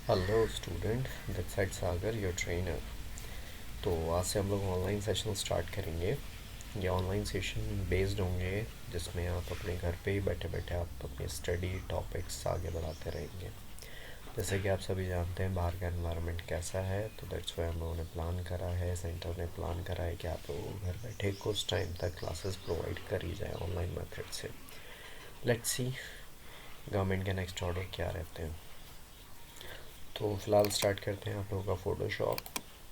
Hello student, that side Sagar your trainer. तो आज से हम लोग ऑनलाइन सेशन स्टार्ट करेंगे। ये ऑनलाइन सेशन बेस्ड होंगे जिसमें आप अपने घर पे ही बैठे बैठे आप अपने स्टडी टॉपिक्स आगे बढ़ाते रहेंगे। जैसे कि आप सभी जानते हैं बाहर का एनवायरनमेंट कैसा है, तो दैट्स वाई हम लोगों ने प्लान करा है, सेंटर ने प्लान करा है कि आप लोगों को घर बैठे कुछ टाइम तक क्लासेस प्रोवाइड करी जाए ऑनलाइन मेथड से। लेट्स सी गवर्नमेंट के नेक्स्ट ऑर्डर क्या रहते हैं। तो फ़िलहाल स्टार्ट करते हैं आप लोगों का फ़ोटोशॉप।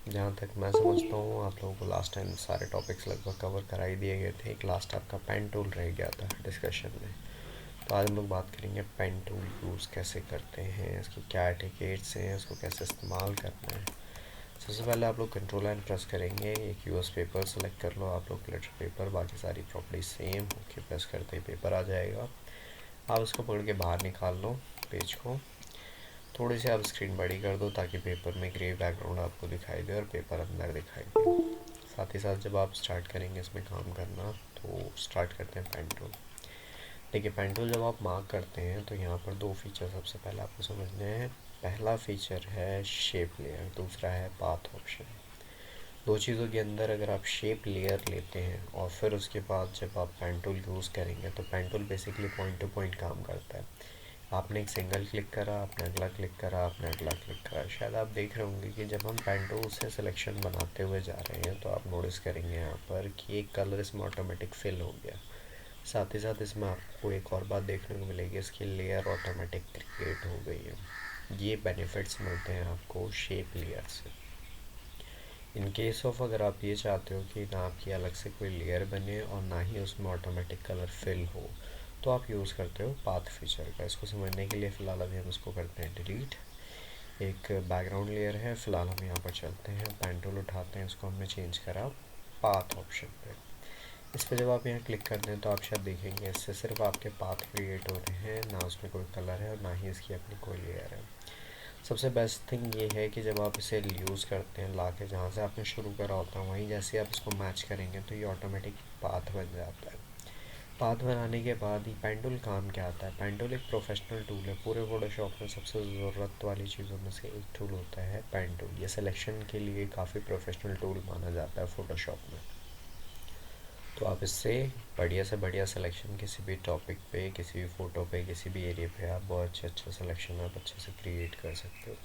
जहाँ तक मैं समझता हूँ आप लोगों को लास्ट टाइम सारे टॉपिक्स लगभग कवर करा ही दिए गए थे। एक लास्ट आपका पेन टूल रह गया था डिस्कशन में। तो आज हम लोग बात करेंगे पेन टूल यूज़ कैसे करते हैं, इसकी क्या एटिकेट्स हैं, इसको कैसे इस्तेमाल करना है। सबसे पहले आप लोग कंट्रोल एंड प्रेस करेंगे, एक यूएस पेपर सेलेक्ट कर लो आप लोग, ग्लिटर पेपर, बाकी सारी प्रॉपर्टी सेम ओके, प्रेस करते ही पेपर आ जाएगा। आप इसको पकड़ के बाहर निकाल लो पेज को, थोड़ी सी आप स्क्रीन बड़ी कर दो ताकि पेपर में ग्रे बैकग्राउंड आपको दिखाई दे और पेपर अंदर दिखाई दे। साथ ही साथ जब आप स्टार्ट करेंगे इसमें काम करना, तो स्टार्ट करते हैं पेन टूल। देखिए पेन टूल जब आप मार्क करते हैं तो यहाँ पर दो फीचर सबसे पहले आपको समझने हैं। पहला फीचर है शेप लेयर, दूसरा है पाथ ऑप्शन। दो चीज़ों के अंदर अगर आप शेप लेयर लेते हैं और फिर उसके बाद जब आप पेन टूल यूज़ करेंगे तो pen tool basically point to point काम करता है। आपने एक सिंगल क्लिक करा, आपने अगला क्लिक करा, आपने अगला क्लिक करा। शायद आप देख रहे होंगे कि जब हम पेन टूल से सिलेक्शन बनाते हुए जा रहे हैं तो आप नोटिस करेंगे यहाँ पर कि एक कलर इसमें ऑटोमेटिक फिल हो गया। साथ ही साथ इसमें आपको एक और बात देखने को मिलेगी, इसकी लेयर ऑटोमेटिक क्रिएट हो गई है। ये बेनिफिट्स मिलते हैं आपको शेप लेयर से। इन केस ऑफ अगर आप ये चाहते हो कि ना आपकी अलग से कोई लेयर बने और ना ही उसमें ऑटोमेटिक कलर फिल हो, तो आप यूज़ करते हो पाथ फीचर का। इसको समझने के लिए फ़िलहाल अभी हम इसको करते हैं डिलीट। एक बैकग्राउंड लेयर है, फ़िलहाल हम यहाँ पर चलते हैं, पेन टूल उठाते हैं, इसको हमने चेंज करा पाथ ऑप्शन पे। इस पर जब आप यहाँ क्लिक करते हैं तो आप शायद देखेंगे इससे सिर्फ आपके पाथ क्रिएट हो रहे हैं, ना उसमें कोई कलर है और ना ही इसकी अपनी कोई लेयर है। सबसे बेस्ट थिंग ये है कि जब आप इसे यूज़ करते हैं ला के जहाँ से आपने शुरू करा होता है वहीं जैसे आप इसको मैच करेंगे तो ये ऑटोमेटिक पाथ बन जाता है। पाथ बनाने के बाद ही पेन टूल काम क्या आता है। पेन टूल एक प्रोफेशनल टूल है। पूरे फोटोशॉप में सबसे ज़रूरत वाली चीज़ों में से एक टूल होता है पेन टूल। ये सिलेक्शन के लिए काफ़ी प्रोफेशनल टूल माना जाता है फ़ोटोशॉप में। तो आप इससे बढ़िया से बढ़िया सिलेक्शन किसी भी टॉपिक पे, किसी भी फ़ोटो पे, किसी भी एरिया पे आप बहुत अच्छा सिलेक्शन आप अच्छे से क्रिएट कर सकते हो।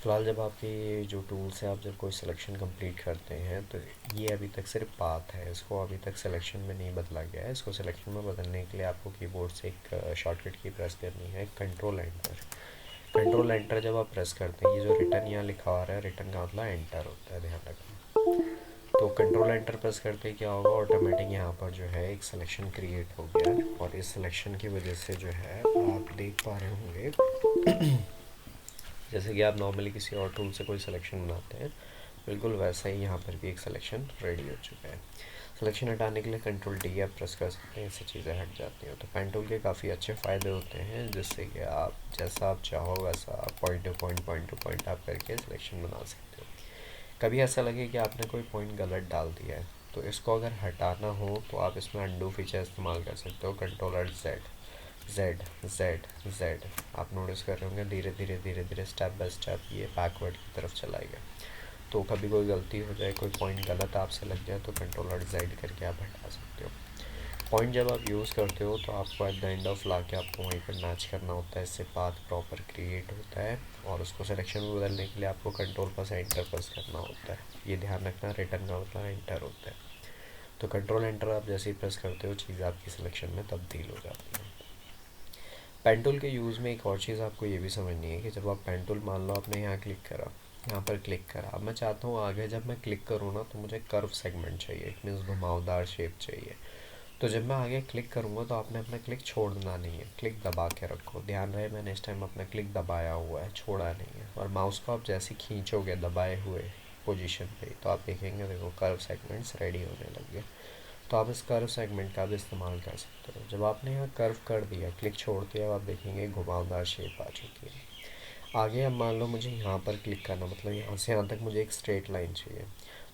फ़िलहाल जब आपकी जो टूल्स है, आप जब कोई सिलेक्शन कंप्लीट करते हैं तो ये अभी तक सिर्फ पाथ है, इसको अभी तक सिलेक्शन में नहीं बदला गया है। इसको सिलेक्शन में बदलने के लिए आपको कीबोर्ड से एक शॉर्टकट की प्रेस करनी है, कंट्रोल एंटर। कंट्रोल एंटर जब आप प्रेस करते हैं, ये जो रिटर्न यहाँ लिखा आ रहा है, रिटर्न का मतलब एंटर होता है, ध्यान रखना। तो कंट्रोल एंटर प्रेस करते ही क्या होगा, ऑटोमेटिक यहाँ पर जो है एक सिलेक्शन क्रिएट हो गया और इस सिलेक्शन की वजह से जो है आप देख पा रहे होंगे जैसे कि आप नॉर्मली किसी और टूल से कोई सिलेक्शन बनाते हैं, बिल्कुल वैसा ही यहाँ पर भी एक सिलेक्शन रेडी हो चुका है। सिलेक्शन हटाने के लिए कंट्रोल डी आप प्रेस कर सकते हैं, इससे चीज़ें हट जाती हैं। तो पेन टूल के काफ़ी अच्छे फ़ायदे होते हैं, जिससे कि आप जैसा आप चाहो वैसा पॉइंट टू पॉइंट आप करके सिलेक्शन बना सकते हो। कभी ऐसा लगे कि आपने कोई पॉइंट गलत डाल दिया है तो इसको अगर हटाना हो तो आप इसमें अंडू फीचर इस्तेमाल कर सकते हो, कंट्रोल और जेड, जेड जेड जेड। आप नोटिस कर रहे होंगे धीरे धीरे धीरे धीरे स्टेप बाय स्टेप ये बैकवर्ड की तरफ चलाएगा। तो कभी कोई गलती हो जाए, कोई पॉइंट गलत आपसे लग जाए तो कंट्रोल और जेड करके आप हटा सकते हो। पॉइंट जब आप यूज़ करते हो तो आपको एट द एंड ऑफ ला के आपको वहीं पर मैच करना होता है, इससे पाथ प्रॉपर क्रिएट होता है। और उसको सिलेक्शन में बदलने के लिए आपको कंट्रोल प्लस एंटर प्रेस करना होता है। ये ध्यान रखना, रिटर्न का मतलब एंटर होता है। तो कंट्रोल एंटर आप जैसे ही प्रेस करते हो चीज़ आपकी सिलेक्शन में तब्दील हो जाती है। पेन टूल के यूज़ में एक और चीज़ आपको ये भी समझनी है कि जब आप पेन टूल, मान लो आपने यहाँ क्लिक करा, यहाँ पर क्लिक करा, अब मैं चाहता हूँ आगे जब मैं क्लिक करूँ ना तो मुझे कर्व सेगमेंट चाहिए, इट मीन्स घुमावदार शेप चाहिए। तो जब मैं आगे क्लिक करूँगा तो आपने अपना क्लिक छोड़ना नहीं है, क्लिक दबा के रखो। ध्यान रहे मैंने इस टाइम अपना क्लिक दबाया हुआ है, छोड़ा नहीं है। और माउस को आप जैसे खींचोगे दबाए हुए पोजीशन पे तो आप देखेंगे देखो कर्व सेगमेंट्स रेडी होने लग गए। तो आप इस कर्व सेगमेंट का भी इस्तेमाल कर सकते हो। जब आपने यहाँ कर्व कर दिया, क्लिक छोड़ दिया, अब आप देखेंगे घुमावदार शेप आ चुकी है। आगे अब मान लो मुझे यहाँ पर क्लिक करना, मतलब यहाँ से यहाँ तक मुझे एक स्ट्रेट लाइन चाहिए।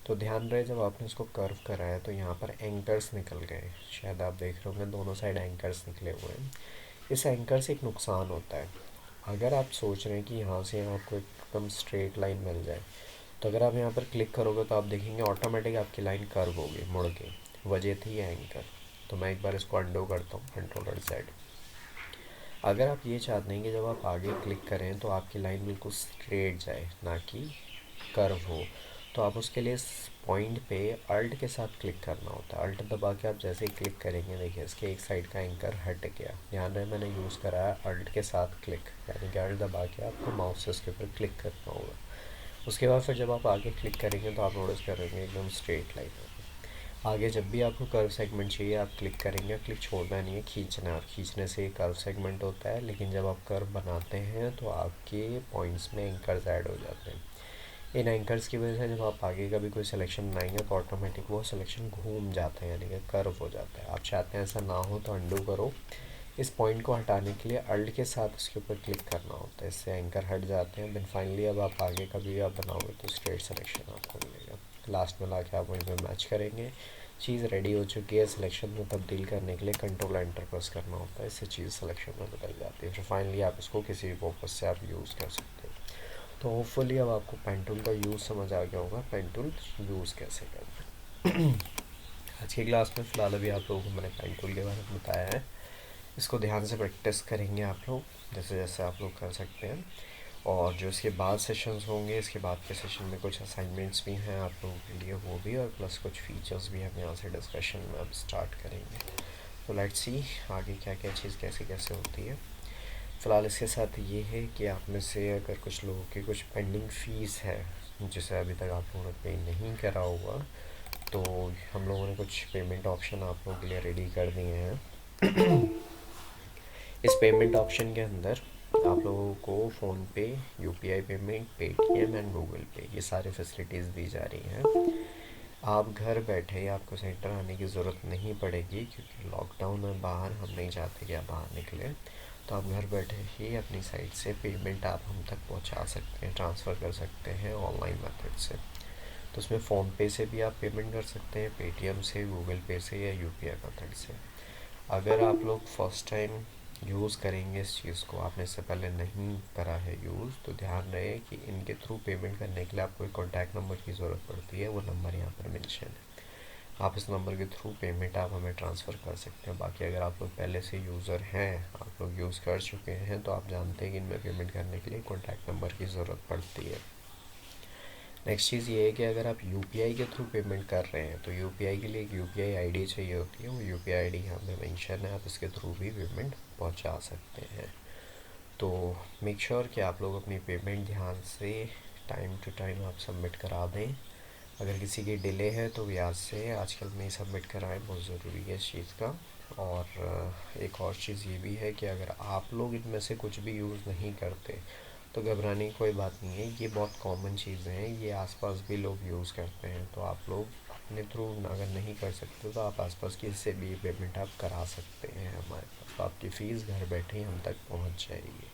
तो ध्यान रहे जब आपने इसको कर्व करा है तो यहाँ पर एंकर्स निकल गए, शायद आप देख रहे होंगे दोनों साइड एंकर्स निकले हुए हैं। इस एंकर से एक नुकसान होता है, अगर आप सोच रहे हैं कि यहाँ से आपको एकदम स्ट्रेट लाइन मिल जाए, तो अगर आप यहाँ पर क्लिक करोगे तो आप देखेंगे ऑटोमेटिक आपकी लाइन कर्व होगी मुड़ के। वजह थी ये एंकर। तो मैं एक बार इसको अंडो करता हूँ, कंट्रोल Z। अगर आप ये चाहते हैं कि जब आप आगे क्लिक करें तो आपकी लाइन बिल्कुल स्ट्रेट जाए, ना कि कर्व हो, तो आप उसके लिए इस पॉइंट पे अल्ट के साथ क्लिक करना होता है। अल्ट दबा के आप जैसे ही क्लिक करेंगे, देखिए इसके एक साइड का एंकर हट गया। ध्यान रहे मैंने यूज़ करा है अल्ट के साथ क्लिक, यानी कि अल्ट दबा के आपको माउस से उसके ऊपर क्लिक करना होगा। उसके बाद फिर जब आप आगे क्लिक करेंगे तो आप नोटिस करेंगे एकदम स्ट्रेट लाइन होगी। आगे जब भी आपको कर्व सेगमेंट चाहिए आप क्लिक करेंगे, क्लिक छोड़ना नहीं है, खींचना है, और खींचने से ये कर्व सेगमेंट होता है। लेकिन जब आप कर्व बनाते हैं तो आपके पॉइंट्स में एंकर्स ऐड हो जाते हैं। इन एंकर्स की वजह से जब आप आगे का भी कोई सिलेक्शन बनाएंगे तो ऑटोमेटिक वो सिलेक्शन घूम जाता है, यानी कि कर्व हो जाता है। आप चाहते हैं ऐसा ना हो तो अंडू करो। इस पॉइंट को हटाने के लिए अल्ट के साथ उसके ऊपर क्लिक करना होता है, इससे एंकर हट जाते हैं। देन फाइनली अब आप आगे का भी आप बनाओगे तो स्ट्रेट सिलेक्शन आपको मिलेगा। लास्ट में लाके आप वहीं पे मैच करेंगे। चीज़ रेडी हो चुकी है। सिलेक्शन में तब्दील करने के लिए कंट्रोल एंटर प्रेस करना होता है, इससे चीज़ सिलेक्शन में बदल जाती है। फिर फाइनली आप इसको किसी भी पर्पज़ से आप यूज़ कर सकते हो। तो होपफुली अब आपको पेन टूल का यूज़ समझ आ गया होगा, पेन टूल यूज़ कैसे करना है। आज की क्लास में फ़िलहाल अभी आप लोगों को मैंने पेन टूल के बारे में बताया है। इसको ध्यान से प्रैक्टिस करेंगे आप लोग, जैसे जैसे आप लोग कर सकते हैं। और जो इसके बाद सेशंस होंगे, इसके बाद के सेशन में कुछ असाइनमेंट्स भी हैं आप लोगों के लिए, वो भी, और प्लस कुछ फीचर्स भी हम यहाँ से डिस्कशन में अब स्टार्ट करेंगे। तो लेट्स सी आगे क्या क्या चीज़ कैसे कैसे होती है। फ़िलहाल इसके साथ ये है कि आप में से अगर कुछ लोगों की कुछ पेंडिंग फ़ीस है जिसे अभी तक आप लोगों ने पे नहीं करा होगा, तो हम लोगों ने कुछ पेमेंट ऑप्शन आप लोगों के लिए रेडी कर दिए हैं। इस पेमेंट ऑप्शन के अंदर आप लोगों को PhonePe, UPI payment, Paytm and Google पे, ये सारी फैसिलिटीज़ दी जा रही हैं। आप घर बैठे आपको सेंटर आने की ज़रूरत नहीं पड़ेगी, क्योंकि लॉकडाउन में बाहर हम नहीं चाहते कि आप बाहर निकलें। तो आप घर बैठे ही अपनी साइट से पेमेंट आप हम तक पहुंचा सकते हैं, ट्रांसफ़र कर सकते हैं ऑनलाइन मेथड से। तो उसमें फ़ोनपे से भी आप पेमेंट कर सकते हैं, पेटीएम से, गूगल पे से, या यूपीआई मेथड से। अगर आप लोग फर्स्ट टाइम यूज़ करेंगे इस चीज़ को, आपने इससे पहले नहीं करा है यूज़, तो ध्यान रहे कि इनके थ्रू पेमेंट करने के लिए आपको एक कॉन्टैक्ट नंबर की ज़रूरत पड़ती है। वो नंबर यहाँ पर मेंशन है। आप इस नंबर के थ्रू पेमेंट आप हमें ट्रांसफ़र कर सकते हैं। बाकी अगर आप लोग पहले से यूज़र हैं, आप लोग यूज़ कर चुके हैं, तो आप जानते हैं कि इनमें पेमेंट करने के लिए कॉन्टैक्ट नंबर की ज़रूरत पड़ती है। नेक्स्ट चीज़ ये है कि अगर आप यूपीआई के थ्रू पेमेंट कर रहे हैं तो यूपीआई के लिए एक यूपीआई आईडी चाहिए होती है। वो यूपीआई आईडी यहाँ पे मेंशन है, आप इसके थ्रू भी पेमेंट पहुँचा सकते हैं। तो मेक श्योर कि आप लोग अपनी पेमेंट ध्यान से टाइम टू टाइम आप सबमिट करा दें। अगर किसी की डिले है तो भी आज से आजकल में ही सबमिट कराएं, बहुत ज़रूरी है इस चीज़ का। और एक और चीज़ ये भी है कि अगर आप लोग इनमें से कुछ भी यूज़ नहीं करते तो घबराने की कोई बात नहीं है। ये बहुत कॉमन चीज़ें हैं, ये आसपास भी लोग यूज़ करते हैं। तो आप लोग अपने थ्रू अगर नहीं कर सकते तो आप आसपास किसी से भी पेमेंट आप करा सकते हैं हमारे पास, तो आपकी फ़ीस घर बैठे ही हम तक पहुंच जाएगी।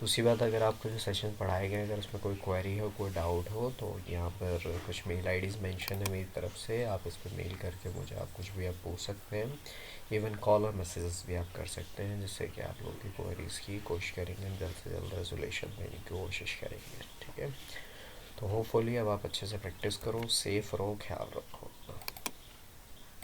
दूसरी बात, अगर आपको जो सेशन पढ़ाए गए अगर उसमें कोई क्वेरी हो, कोई डाउट हो, तो यहाँ पर कुछ मेल आईडीज़ मेंशन है मेरी तरफ से, आप इस पर मेल करके मुझे आप कुछ भी आप पूछ सकते हैं। इवन कॉल और मैसेजेस भी आप कर सकते हैं, जिससे कि आप लोगों की क्वेरीज़ की कोशिश करेंगे, जल्द से जल्द रेजोल्यूशन देने की कोशिश करेंगे। ठीक है, तो होपफुली अब आप अच्छे से प्रैक्टिस करो, सेफ़ रहो, ख्याल रखो।